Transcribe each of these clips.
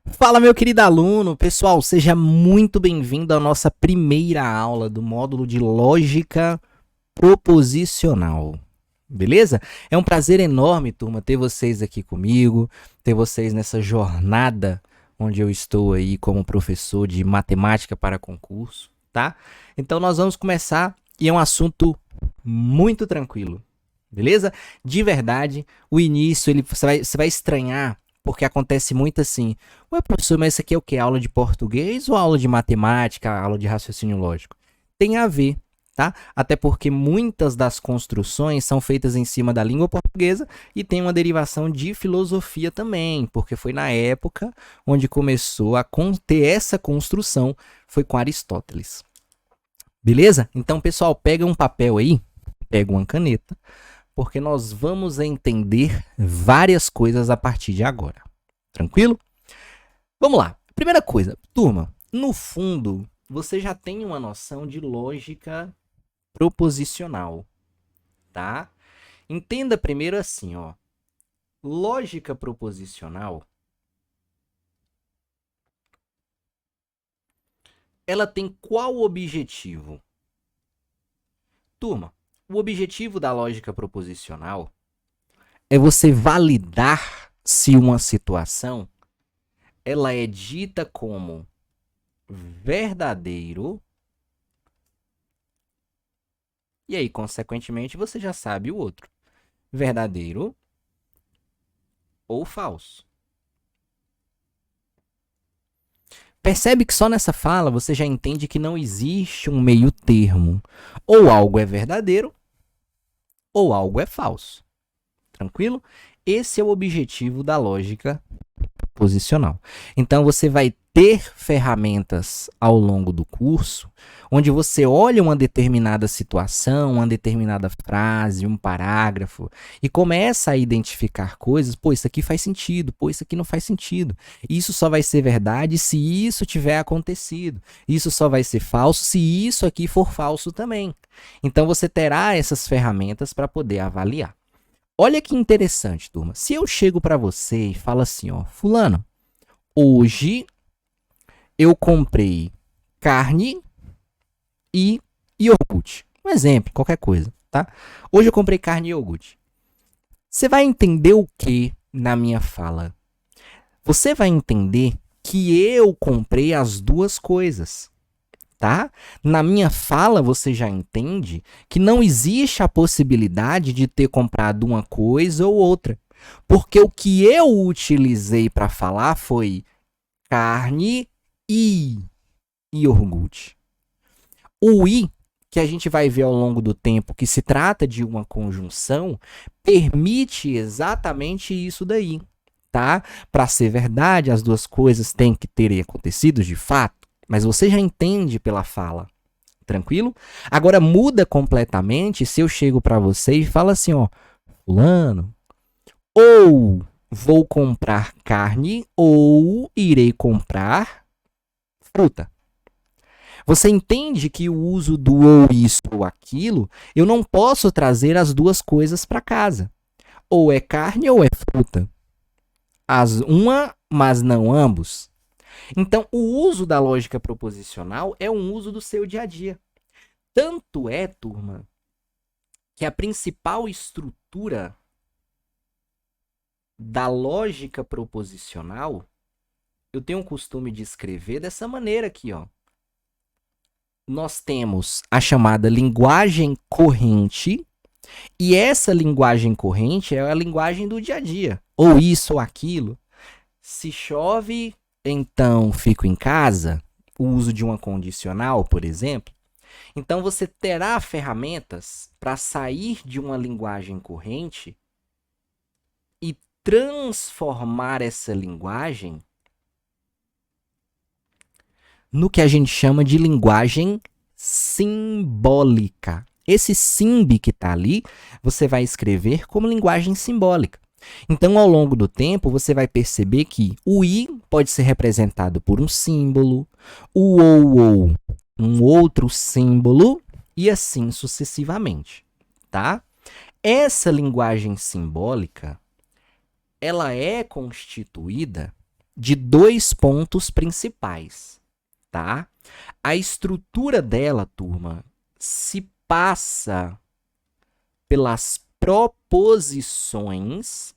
Fala, meu querido aluno! Pessoal, seja muito bem-vindo à nossa primeira aula do módulo de Lógica Proposicional. Beleza? É um prazer enorme, turma, ter vocês aqui comigo, ter vocês nessa jornada onde eu estou aí como professor de matemática para concurso, tá? Então nós vamos começar e é um assunto muito tranquilo, beleza? De verdade, o início você vai estranhar porque acontece muito assim. Ué, professor, mas isso aqui é o quê? Aula de português ou aula de matemática, aula de raciocínio lógico? Tem a ver, tá? Até porque muitas das construções são feitas em cima da língua portuguesa e tem uma derivação de filosofia também, porque foi na época onde começou a ter essa construção, foi com Aristóteles. Beleza? Então, pessoal, pega um papel aí, pega uma caneta, porque nós vamos entender várias coisas a partir de agora. Tranquilo? Vamos lá. Primeira coisa, turma, no fundo, você já tem uma noção de lógica proposicional, tá? Entenda primeiro assim, ó. Lógica proposicional, ela tem qual objetivo? Turma, o objetivo da lógica proposicional é você validar se uma situação ela é dita como verdadeiro e aí, consequentemente, você já sabe o outro. Verdadeiro ou falso. Percebe que só nessa fala você já entende que não existe um meio termo. Ou algo é verdadeiro ou algo é falso. Tranquilo? Esse é o objetivo da lógica posicional. Então você vai ter ferramentas ao longo do curso onde você olha uma determinada situação, uma determinada frase, um parágrafo e começa a identificar coisas, pô, isso aqui faz sentido, pô, isso aqui não faz sentido. Isso só vai ser verdade se isso tiver acontecido. Isso só vai ser falso se isso aqui for falso também. Então você terá essas ferramentas para poder avaliar. Olha que interessante, turma. Se eu chego para você e falo assim, ó, fulano, hoje eu comprei carne e iogurte. Um exemplo, qualquer coisa, tá? Hoje eu comprei carne e iogurte. Você vai entender o que na minha fala? Você vai entender que eu comprei as duas coisas, tá? Na minha fala você já entende que não existe a possibilidade de ter comprado uma coisa ou outra. Porque o que eu utilizei para falar foi carne e iogurte. O i, que a gente vai ver ao longo do tempo que se trata de uma conjunção, permite exatamente isso daí, tá? Para ser verdade, as duas coisas têm que ter acontecido de fato, mas você já entende pela fala. Tranquilo? Agora muda completamente se eu chego para você e falo assim, ó, fulano, ou vou comprar carne ou irei comprar fruta. Você entende que o uso do ou isso ou aquilo, eu não posso trazer as duas coisas para casa. Ou é carne ou é fruta. Uma, mas não ambos. Então, o uso da lógica proposicional é um uso do seu dia a dia. Tanto é, turma, que a principal estrutura da lógica proposicional, eu tenho o costume de escrever dessa maneira aqui, ó. Nós temos a chamada linguagem corrente, e essa linguagem corrente é a linguagem do dia a dia. Ou isso ou aquilo. Se chove, então fico em casa. O uso de uma condicional, por exemplo. Então você terá ferramentas para sair de uma linguagem corrente e transformar essa linguagem no que a gente chama de linguagem simbólica. Esse simbi que está ali, você vai escrever como linguagem simbólica. Então, ao longo do tempo, você vai perceber que o i pode ser representado por um símbolo, o ou um outro símbolo, e assim sucessivamente, tá? Essa linguagem simbólica, ela é constituída de 2 pontos principais, tá? A estrutura dela, turma, se passa pelas proposições,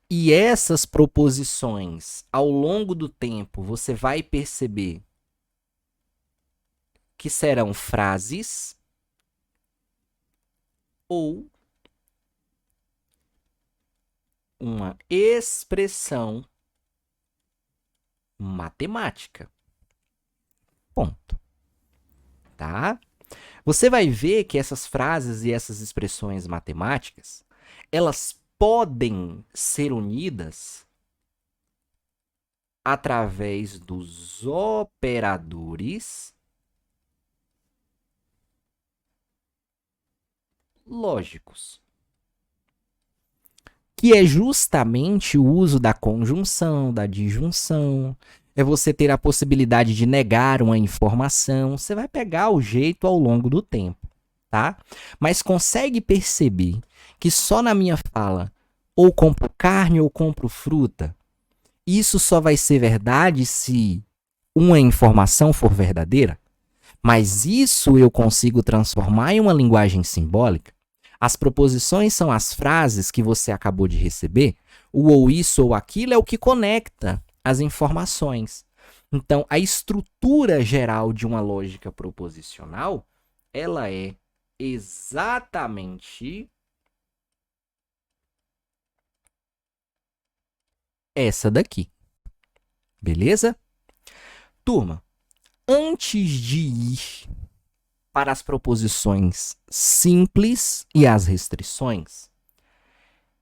e essas proposições, ao longo do tempo, você vai perceber que serão frases ou uma expressão matemática. Ponto. Tá? Você vai ver que essas frases e essas expressões matemáticas, elas podem ser unidas através dos operadores lógicos, que é justamente o uso da conjunção, da disjunção, é você ter a possibilidade de negar uma informação, você vai pegar o jeito ao longo do tempo, tá? Mas consegue perceber que só na minha fala, ou compro carne ou compro fruta, isso só vai ser verdade se uma informação for verdadeira? Mas isso eu consigo transformar em uma linguagem simbólica? As proposições são as frases que você acabou de receber. O ou isso ou aquilo é o que conecta as informações. Então, a estrutura geral de uma lógica proposicional, ela é exatamente essa daqui. Beleza? Turma, antes de ir para as proposições simples e as restrições,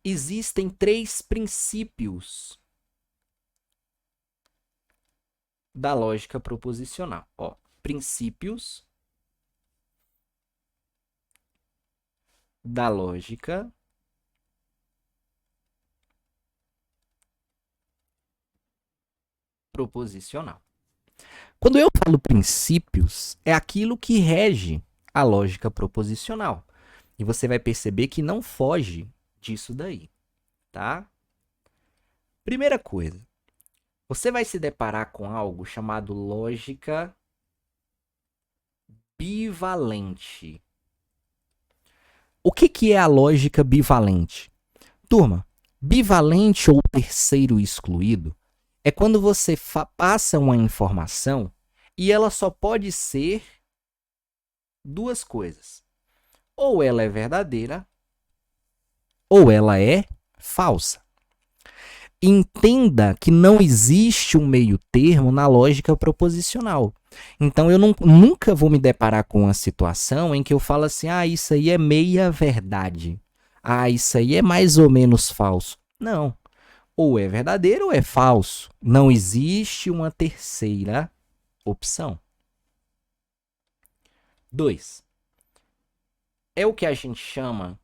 existem 3 princípios da lógica proposicional. Ó, princípios da lógica proposicional. Quando eu falo princípios, é aquilo que rege a lógica proposicional. E você vai perceber que não foge disso daí, tá? Primeira coisa, você vai se deparar com algo chamado lógica bivalente. O que é a lógica bivalente? Turma, bivalente ou terceiro excluído é quando você passa uma informação e ela só pode ser 2 coisas. Ou ela é verdadeira, ou ela é falsa. Entenda que não existe um meio termo na lógica proposicional. Então, eu nunca vou me deparar com uma situação em que eu falo assim, isso aí é meia verdade. Isso aí é mais ou menos falso. Não. Ou é verdadeiro ou é falso. Não existe uma terceira opção. 2. É o que a gente chama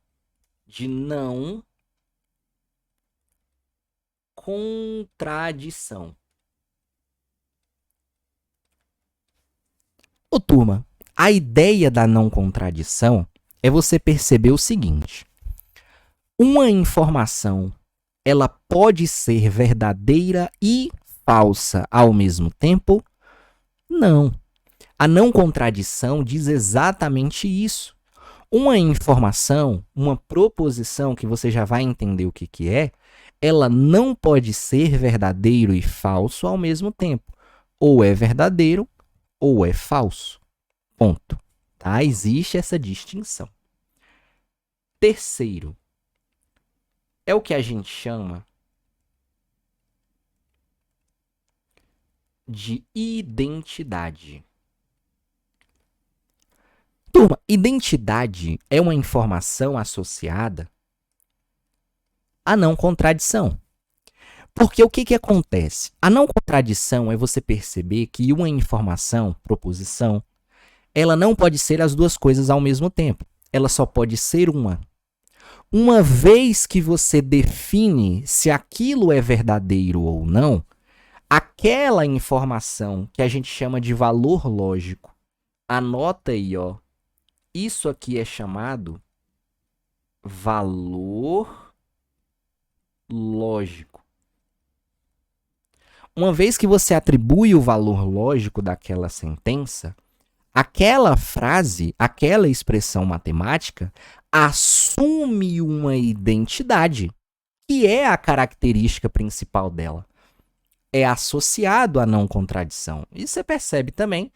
de não contradição. Ô, turma, a ideia da não contradição é você perceber o seguinte: uma informação, ela pode ser verdadeira e falsa ao mesmo tempo? Não. A não contradição diz exatamente isso. Uma informação, uma proposição, que você já vai entender o que é, ela não pode ser verdadeiro e falso ao mesmo tempo. Ou é verdadeiro ou é falso. Ponto. Tá? Existe essa distinção. Terceiro, é o que a gente chama de identidade. Turma, identidade é uma informação associada à não contradição. Porque o que acontece? A não contradição é você perceber que uma informação, proposição, ela não pode ser as 2 coisas ao mesmo tempo. Ela só pode ser uma. Uma vez que você define se aquilo é verdadeiro ou não, aquela informação que a gente chama de valor lógico, anota aí, ó. Isso aqui é chamado valor lógico. Uma vez que você atribui o valor lógico daquela sentença, aquela frase, aquela expressão matemática, assume uma identidade, que é a característica principal dela. É associado à não contradição. E você percebe também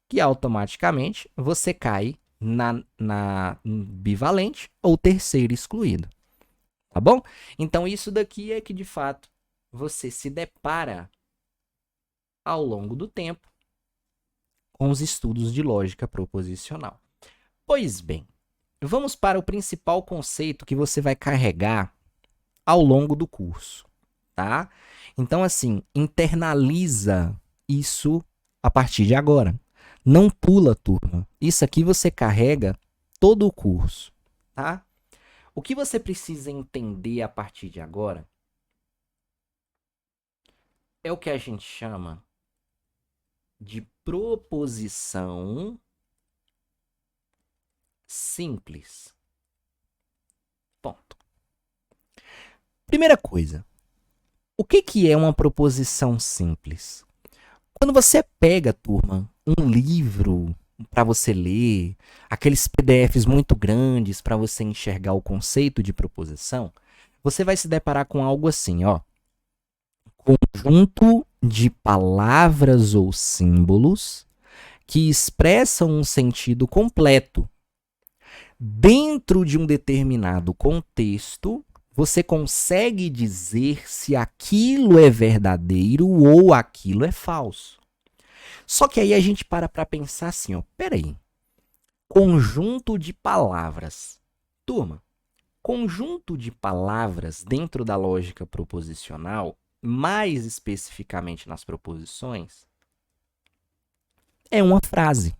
que automaticamente você cai na bivalente ou terceiro excluído. Tá bom? Então isso daqui é que de fato você se depara ao longo do tempo com os estudos de lógica proposicional. Pois bem, vamos para o principal conceito que você vai carregar ao longo do curso, tá? Então, assim, internaliza isso a partir de agora. Não pula, turma. Isso aqui você carrega todo o curso, tá? O que você precisa entender a partir de agora é o que a gente chama de proposição simples. Ponto. Primeira coisa, o que é uma proposição simples? Quando você pega, turma, um livro para você ler, aqueles PDFs muito grandes para você enxergar o conceito de proposição, você vai se deparar com algo assim, ó. Conjunto de palavras ou símbolos que expressam um sentido completo. Dentro de um determinado contexto, você consegue dizer se aquilo é verdadeiro ou aquilo é falso. Só que aí a gente para pensar assim, ó, peraí, conjunto de palavras. Turma, conjunto de palavras dentro da lógica proposicional, mais especificamente nas proposições, é uma frase.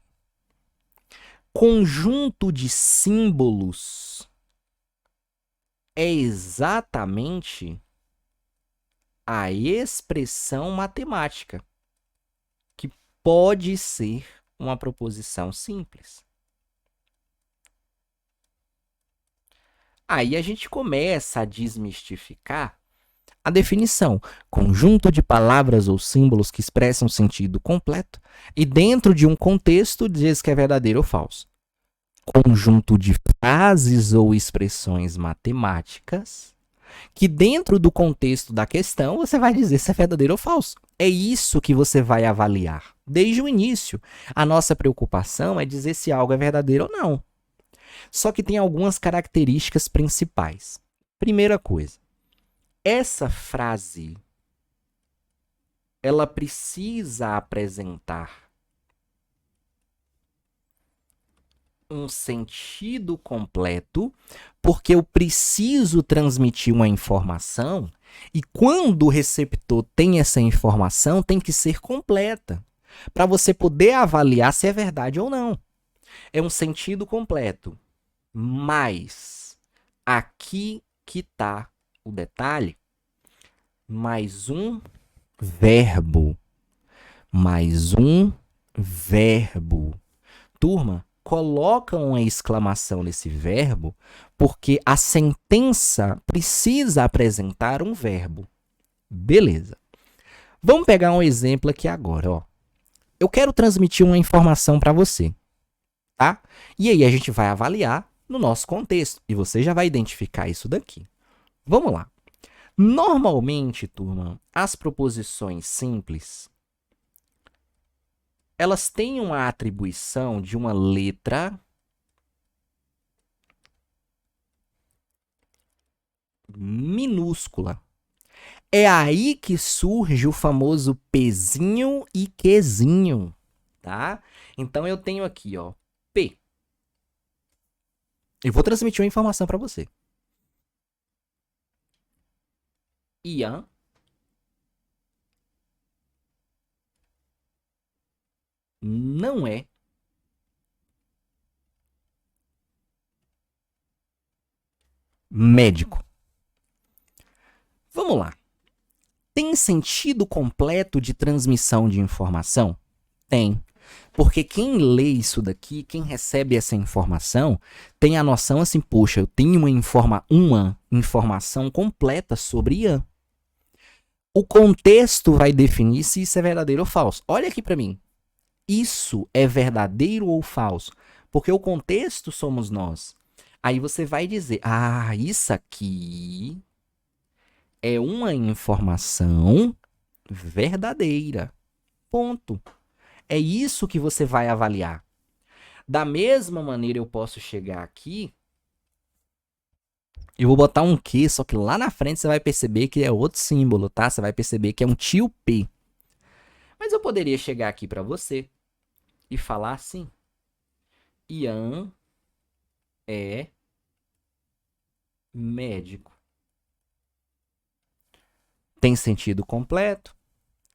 Conjunto de símbolos é exatamente a expressão matemática, que pode ser uma proposição simples. Aí a gente começa a desmistificar a definição. Conjunto de palavras ou símbolos que expressam sentido completo e dentro de um contexto diz que é verdadeiro ou falso. Conjunto de frases ou expressões matemáticas que dentro do contexto da questão você vai dizer se é verdadeiro ou falso. É isso que você vai avaliar. Desde o início, a nossa preocupação é dizer se algo é verdadeiro ou não. Só que tem algumas características principais. Primeira coisa, essa frase ela precisa apresentar um sentido completo, porque eu preciso transmitir uma informação e quando o receptor tem essa informação, tem que ser completa, para você poder avaliar se é verdade ou não. É um sentido completo, mas aqui que está o detalhe, mais um verbo. Mais um verbo. Turma, coloca uma exclamação nesse verbo, porque a sentença precisa apresentar um verbo. Beleza. Vamos pegar um exemplo aqui agora, ó. Eu quero transmitir uma informação para você, tá? E aí a gente vai avaliar no nosso contexto, e você já vai identificar isso daqui. Vamos lá. Normalmente, turma, as proposições simples, elas têm uma atribuição de uma letra minúscula. É aí que surge o famoso Pzinho e Qzinho, tá? Então eu tenho aqui, ó, P. Eu vou transmitir uma informação para você. Ian não é médico. Vamos lá. Tem sentido completo de transmissão de informação? Tem. Porque quem lê isso daqui, quem recebe essa informação, tem a noção assim, poxa, eu tenho uma informação completa sobre Ian. O contexto vai definir se isso é verdadeiro ou falso. Olha aqui para mim. Isso é verdadeiro ou falso? Porque o contexto somos nós. Aí você vai dizer, isso aqui é uma informação verdadeira. Ponto. É isso que você vai avaliar. Da mesma maneira, eu posso chegar aqui, eu vou botar um Q, só que lá na frente você vai perceber que é outro símbolo, tá? Você vai perceber que é um tio P. Mas eu poderia chegar aqui para você e falar assim: Ian é médico. Tem sentido completo,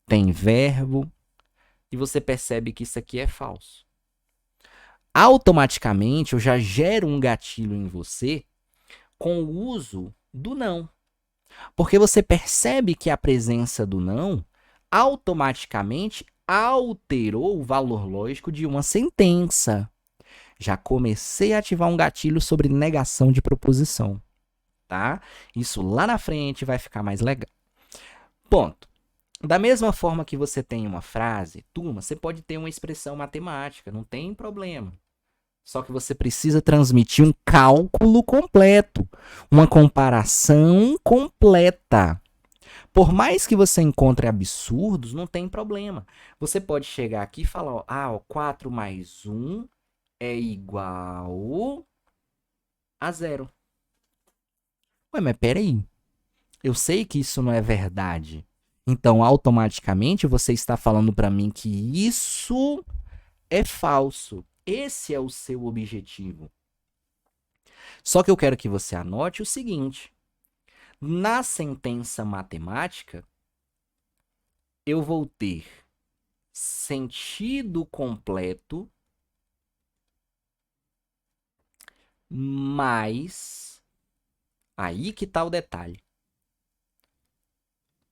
tem verbo, e você percebe que isso aqui é falso. Automaticamente, eu já gero um gatilho em você com o uso do não. Porque você percebe que a presença do não automaticamente alterou o valor lógico de uma sentença. Já comecei a ativar um gatilho sobre negação de proposição, tá? Isso lá na frente vai ficar mais legal. Ponto. Da mesma forma que você tem uma frase, turma, você pode ter uma expressão matemática, não tem problema. Só que você precisa transmitir um cálculo completo, uma comparação completa. Por mais que você encontre absurdos, não tem problema. Você pode chegar aqui e falar, 4 mais 1 é igual a 0. Ué, mas peraí. Eu sei que isso não é verdade. Então, automaticamente, você está falando para mim que isso é falso. Esse é o seu objetivo. Só que eu quero que você anote o seguinte. Na sentença matemática, eu vou ter sentido completo mais... Aí que está o detalhe.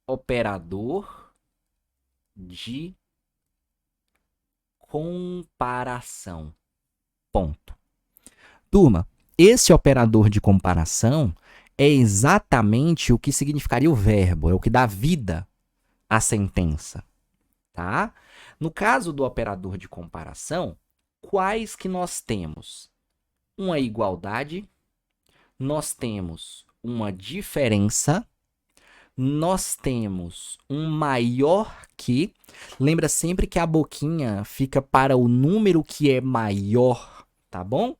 Operador de comparação. Ponto. Turma, esse operador de comparação é exatamente o que significaria o verbo, é o que dá vida à sentença, tá? No caso do operador de comparação, quais que nós temos? Uma igualdade, nós temos uma diferença, nós temos um maior que. Lembra sempre que a boquinha fica para o número que é maior, tá bom?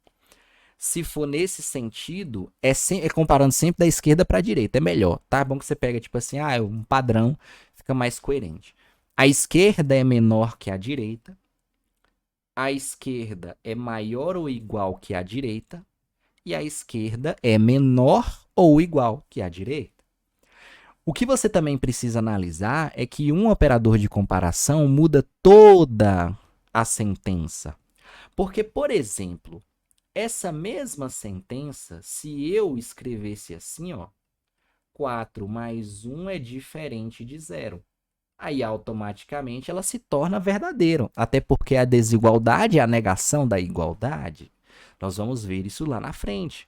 Se for nesse sentido, é comparando sempre da esquerda para a direita, é melhor, tá? É bom que você pega tipo assim, é um padrão, fica mais coerente. A esquerda é menor que a direita, a esquerda é maior ou igual que a direita, e a esquerda é menor ou igual que a direita. O que você também precisa analisar é que um operador de comparação muda toda a sentença. Porque, por exemplo, essa mesma sentença, se eu escrevesse assim, 4 mais 1 é diferente de 0. Aí, automaticamente, ela se torna verdadeira. Até porque a desigualdade é a negação da igualdade. Nós vamos ver isso lá na frente,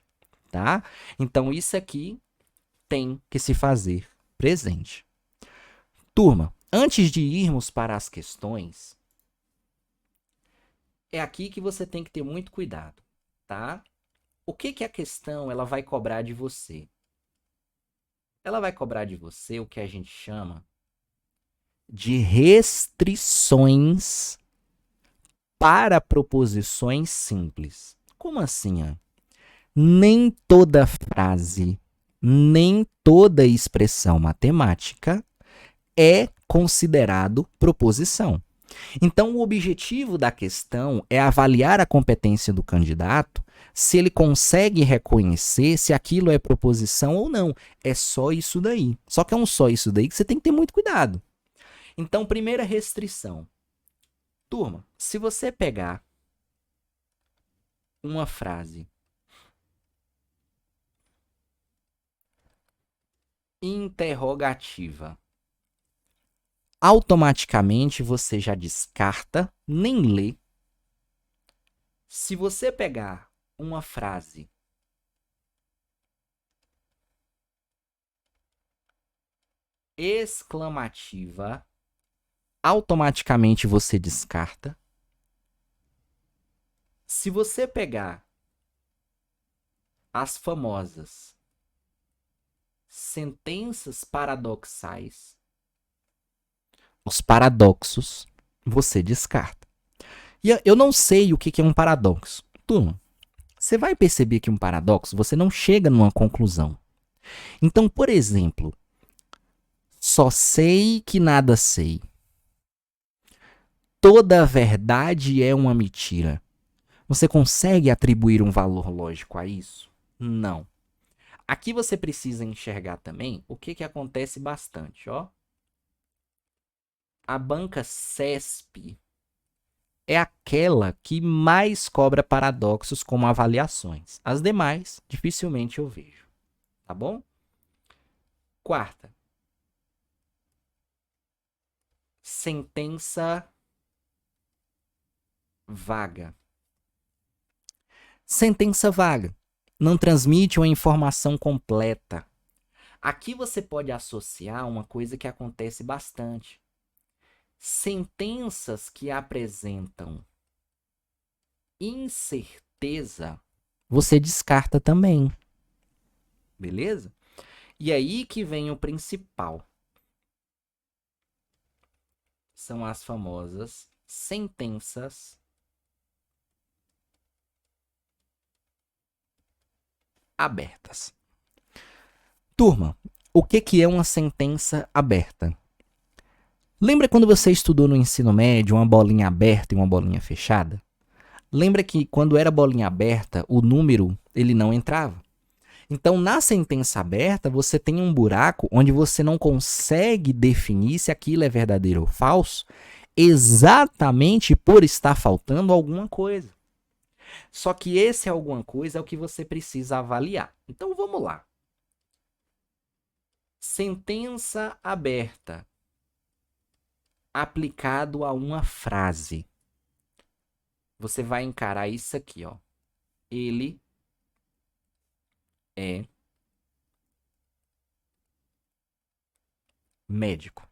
tá? Então, isso aqui tem que se fazer presente. Turma, antes de irmos para as questões, é aqui que você tem que ter muito cuidado, tá? O que a questão ela vai cobrar de você? Ela vai cobrar de você o que a gente chama de restrições para proposições simples. Como assim? Nem toda frase, nem toda expressão matemática é considerado proposição. Então, o objetivo da questão é avaliar a competência do candidato, se ele consegue reconhecer se aquilo é proposição ou não. É só isso daí. Só que é só isso daí que você tem que ter muito cuidado. Então, primeira restrição. Turma, se você pegar uma frase interrogativa, automaticamente você já descarta, nem lê Se você pegar uma frase exclamativa, automaticamente você descarta. Se você pegar as famosas sentenças paradoxais, os paradoxos, você descarta. E eu não sei o que é um paradoxo. Turma, você vai perceber que um paradoxo, você não chega numa conclusão. Então, por exemplo, só sei que nada sei. Toda verdade é uma mentira. Você consegue atribuir um valor lógico a isso? Não. Aqui você precisa enxergar também o que acontece bastante, ó. A banca CESP é aquela que mais cobra paradoxos como avaliações. As demais, dificilmente eu vejo. Tá bom? Quarta. Sentença vaga. Sentença vaga. Não transmite uma informação completa. Aqui você pode associar uma coisa que acontece bastante. Sentenças que apresentam incerteza, você descarta também. Beleza? E aí que vem o principal. São as famosas sentenças abertas. Turma, o que é uma sentença aberta? Lembra quando você estudou no ensino médio uma bolinha aberta e uma bolinha fechada? Lembra que quando era bolinha aberta, o número ele não entrava? Então, na sentença aberta, você tem um buraco onde você não consegue definir se aquilo é verdadeiro ou falso, exatamente por estar faltando alguma coisa. Só que esse alguma coisa é o que você precisa avaliar. Então, vamos lá. Sentença aberta aplicado a uma frase. Você vai encarar isso aqui, ó. Ele é médico.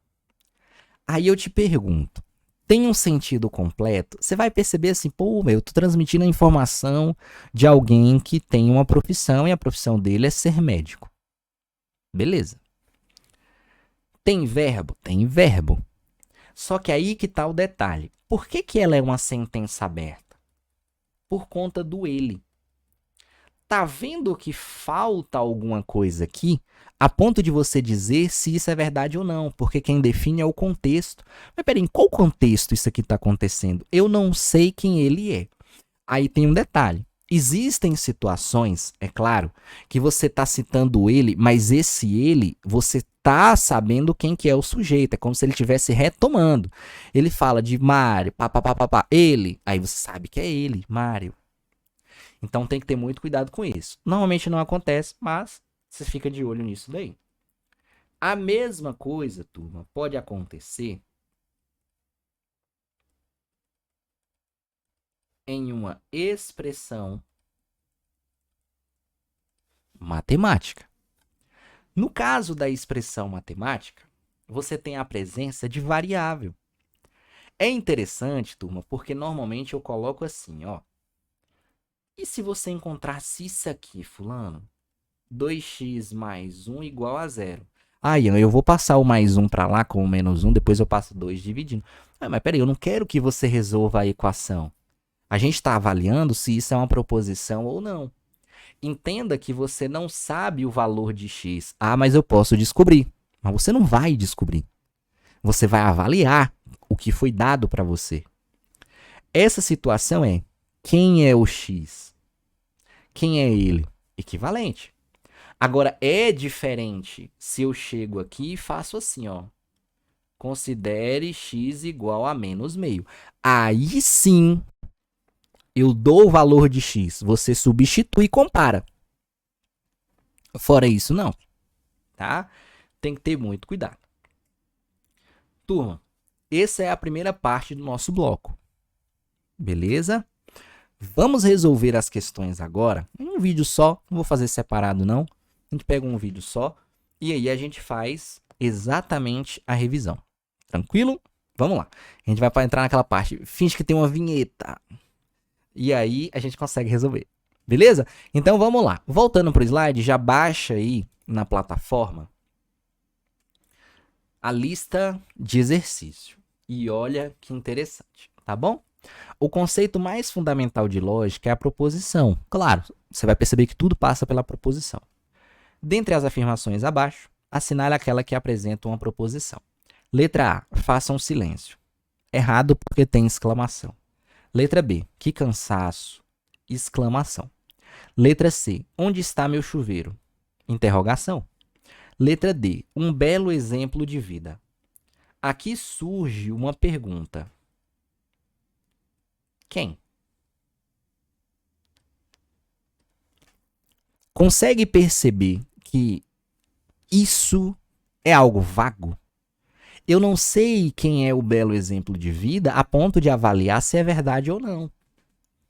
Aí eu te pergunto, tem um sentido completo? Você vai perceber assim, pô, eu tô transmitindo a informação de alguém que tem uma profissão e a profissão dele é ser médico. Beleza. Tem verbo? Tem verbo. Só que aí que tá o detalhe. Por que ela é uma sentença aberta? Por conta do ele. Tá vendo que falta alguma coisa aqui, a ponto de você dizer se isso é verdade ou não, porque quem define é o contexto. Mas peraí, em qual contexto isso aqui está acontecendo? Eu não sei quem ele é. Aí tem um detalhe. Existem situações, é claro, que você está citando ele, mas esse ele, você está sabendo quem que é o sujeito. É como se ele estivesse retomando. Ele fala de Mário, ele. Aí você sabe que é ele, Mário. Então tem que ter muito cuidado com isso. Normalmente não acontece, mas você fica de olho nisso daí. A mesma coisa, turma, pode acontecer em uma expressão matemática. No caso da expressão matemática, você tem a presença de variável. É interessante, turma, porque normalmente eu coloco assim, ó. E se você encontrasse isso aqui, fulano? 2x mais 1 igual a 0. Ah, Ian, eu vou passar o mais 1 para lá com o menos 1, depois eu passo 2 dividindo. Ah, mas peraí, eu não quero que você resolva a equação. A gente está avaliando se isso é uma proposição ou não. Entenda que você não sabe o valor de x. Ah, mas eu posso descobrir. Mas você não vai descobrir. Você vai avaliar o que foi dado para você. Essa situação é: quem é o x? Quem é ele? Equivalente. Agora, é diferente se eu chego aqui e faço assim, ó. Considere x igual a menos meio. Aí sim, eu dou o valor de x. Você substitui e compara. Fora isso, não. Tá? Tem que ter muito cuidado. Turma, essa é a primeira parte do nosso bloco. Beleza? Vamos resolver as questões agora em um vídeo só. Não vou fazer separado, não. A gente pega um vídeo só e aí a gente faz exatamente a revisão. Tranquilo? Vamos lá. A gente vai para entrar naquela parte. Finge que tem uma vinheta. E aí a gente consegue resolver. Beleza? Então vamos lá. Voltando para o slide, já baixa aí na plataforma a lista de exercício. E olha que interessante, tá bom? O conceito mais fundamental de lógica é a proposição. Claro, você vai perceber que tudo passa pela proposição. Dentre as afirmações abaixo, assinale aquela que apresenta uma proposição. Letra A, faça um silêncio. Errado porque tem exclamação. Letra B, que cansaço. Exclamação. Letra C, onde está meu chuveiro? Interrogação. Letra D, um belo exemplo de vida. Aqui surge uma pergunta. Quem? Consegue perceber que isso é algo vago? Eu não sei quem é o belo exemplo de vida a ponto de avaliar se é verdade ou não,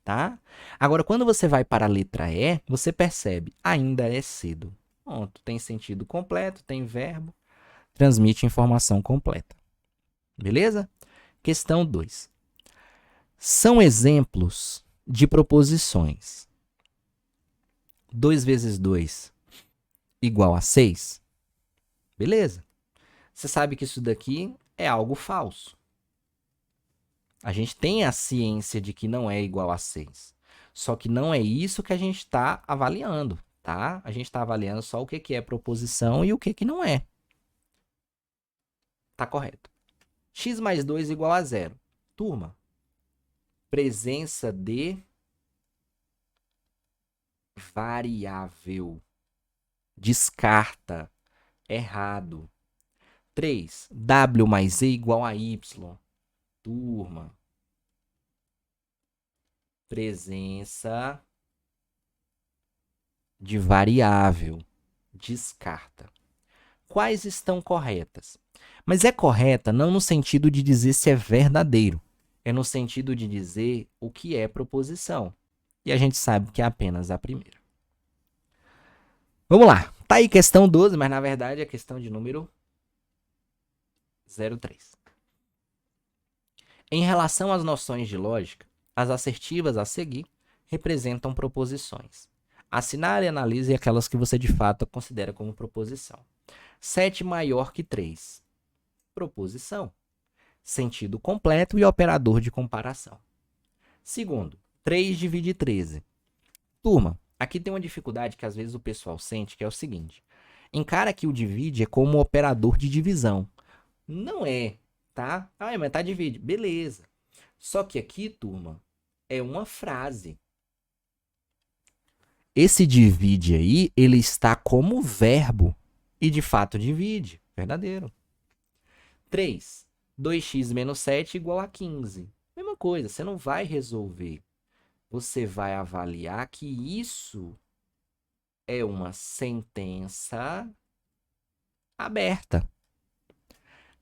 tá? Agora, quando você vai para a letra E, você percebe, ainda é cedo. Pronto, tem sentido completo, tem verbo, transmite informação completa. Beleza? Questão 2. São exemplos de proposições. 2 vezes 2 igual a 6. Beleza? Você sabe que isso daqui é algo falso. A gente tem a ciência de que não é igual a 6. Só que não é isso que a gente está avaliando, tá? A gente está avaliando só o que é proposição e o que não é. Tá correto. X mais 2 igual a 0. Turma, presença de variável. Descarta. Errado. 3. W mais E igual a Y. Turma. Presença de variável. Descarta. Quais estão corretas? Mas é correta não no sentido de dizer se é verdadeiro. É no sentido de dizer o que é proposição. E a gente sabe que é apenas a primeira. Vamos lá. Tá aí questão 12, mas na verdade é questão de número 03. Em relação às noções de lógica, as assertivas a seguir representam proposições. Assinale e analise aquelas que você de fato considera como proposição. 7 maior que 3. Proposição. Sentido completo e operador de comparação. Segundo, 3 divide 13. Turma, aqui tem uma dificuldade que às vezes o pessoal sente, que é o seguinte. Encara que o divide é como operador de divisão. Não é, tá? Ah, mas tá divide. Beleza. Só que aqui, turma, é uma frase. Esse divide aí, ele está como verbo. E de fato divide. Verdadeiro. 3. 2x menos 7 igual a 15. Mesma coisa, você não vai resolver. Você vai avaliar que isso é uma sentença aberta.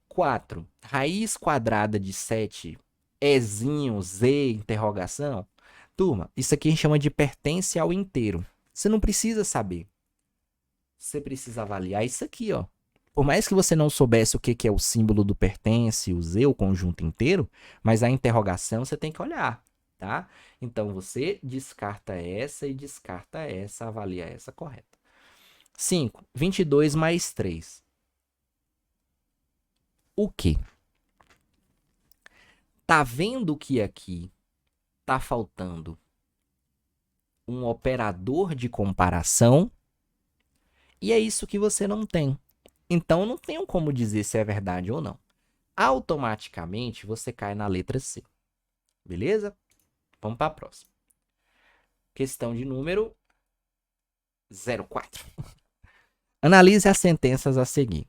4. Raiz quadrada de 7, Ezinho, Z, interrogação. Turma, isso aqui a gente chama de pertence ao inteiro. Você não precisa saber. Você precisa avaliar isso aqui, ó. Por mais que você não soubesse o que é o símbolo do pertence, o Z, o conjunto inteiro, mas a interrogação você tem que olhar, tá? Então, você descarta essa e descarta essa, avalia essa correta. 5. 22 mais 3. O quê? Tá vendo que aqui tá faltando um operador de comparação? E é isso que você não tem. Então, não tem como dizer se é verdade ou não. Automaticamente, você cai na letra C. Beleza? Vamos para a próxima. Questão de número 04. Analise as sentenças a seguir.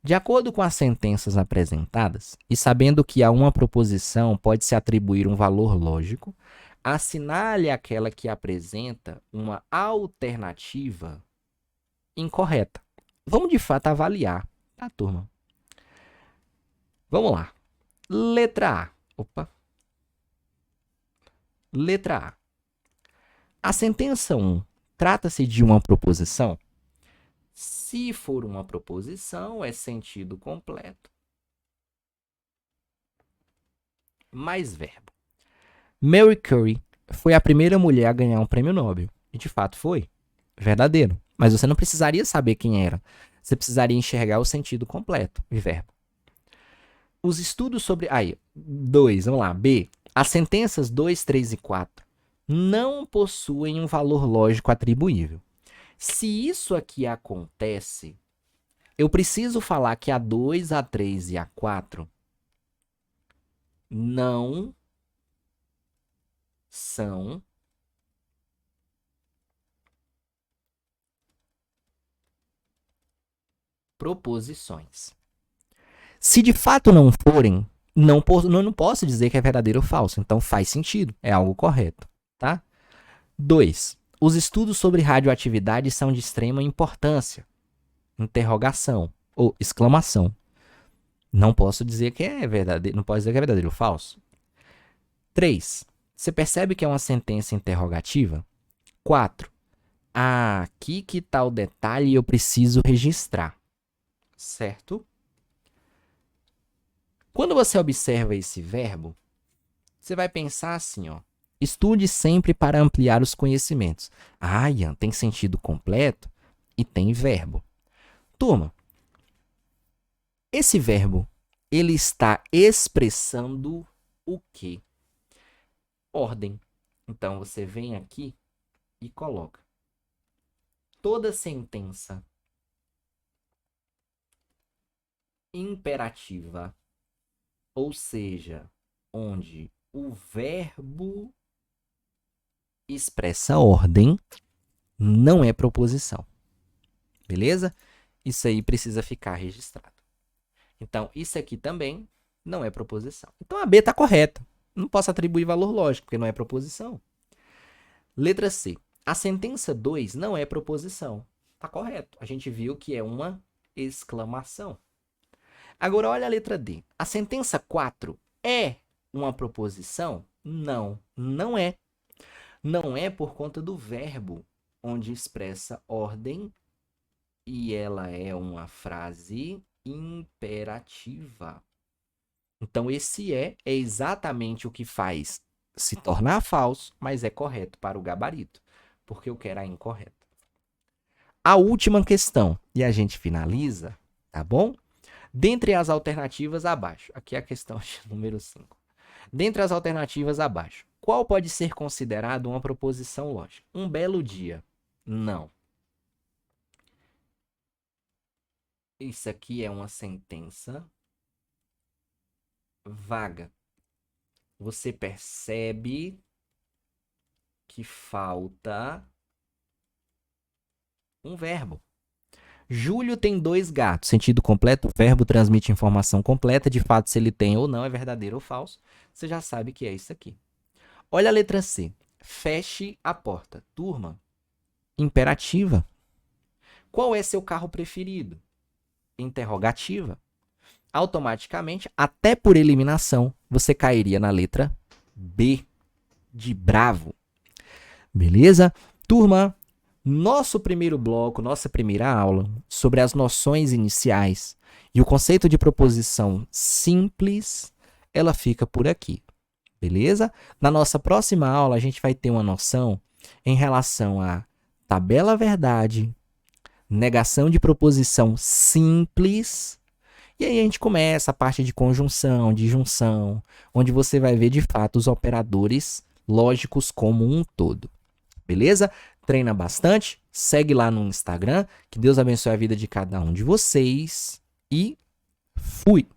De acordo com as sentenças apresentadas, e sabendo que a uma proposição pode se atribuir um valor lógico, assinale aquela que apresenta uma alternativa incorreta. Vamos de fato avaliar, tá, turma? Vamos lá. Letra A. Letra A. A sentença 1 trata-se de uma proposição? Se for uma proposição, é sentido completo mais verbo. Mary Curie foi a primeira mulher a ganhar um prêmio Nobel. E de fato foi. Verdadeiro. Mas você não precisaria saber quem era. Você precisaria enxergar o sentido completo de verbo. Os estudos sobre... Aí, 2, vamos lá. B. As sentenças 2, 3 e 4 não possuem um valor lógico atribuível. Se isso aqui acontece, eu preciso falar que a 2, a 3 e a 4 não são proposições. Se de fato não forem, não posso dizer que é verdadeiro ou falso. Então faz sentido, é algo correto, tá? 2. Os estudos sobre radioatividade são de extrema importância. Interrogação ou exclamação. Não posso dizer que é verdadeiro, não posso dizer que é verdadeiro ou falso. 3. Você percebe que é uma sentença interrogativa? 4. Aqui que tá o detalhe, eu preciso registrar. Certo? Quando você observa esse verbo, você vai pensar assim, ó. Estude sempre para ampliar os conhecimentos. Ah, Ian, tem sentido completo e tem verbo. Turma, esse verbo, ele está expressando o quê? Ordem. Então, você vem aqui e coloca. Toda sentença imperativa, ou seja, onde o verbo expressa ordem, não é proposição. Beleza? Isso aí precisa ficar registrado. Então, isso aqui também não é proposição. Então, a B está correta. Não posso atribuir valor lógico, porque não é proposição. Letra C. A sentença 2 não é proposição. Está correto. A gente viu que é uma exclamação. Agora, olha a letra D. A sentença 4 é uma proposição? Não, não é. Não é por conta do verbo, onde expressa ordem, e ela é uma frase imperativa. Então, esse é exatamente o que faz se tornar falso, mas é correto para o gabarito, porque eu quero a incorreta. A última questão, e a gente finaliza, tá bom? Dentre as alternativas abaixo, aqui é a questão número 5. Dentre as alternativas abaixo, qual pode ser considerado uma proposição lógica? Um belo dia. Não. Isso aqui é uma sentença vaga. Você percebe que falta um verbo. Júlio tem 2 gatos. Sentido completo, o verbo transmite informação completa. De fato, se ele tem ou não, é verdadeiro ou falso. Você já sabe que é isso aqui. Olha a letra C. Feche a porta. Turma, imperativa. Qual é seu carro preferido? Interrogativa. Automaticamente, até por eliminação, você cairia na letra B, de bravo. Beleza? Turma, nosso primeiro bloco, nossa primeira aula sobre as noções iniciais e o conceito de proposição simples, ela fica por aqui. Beleza? Na nossa próxima aula, a gente vai ter uma noção em relação a tabela verdade, negação de proposição simples. E aí a gente começa a parte de conjunção, de junção, onde você vai ver de fato os operadores lógicos como um todo. Beleza? Treina bastante, segue lá no Instagram. Que Deus abençoe a vida de cada um de vocês e fui!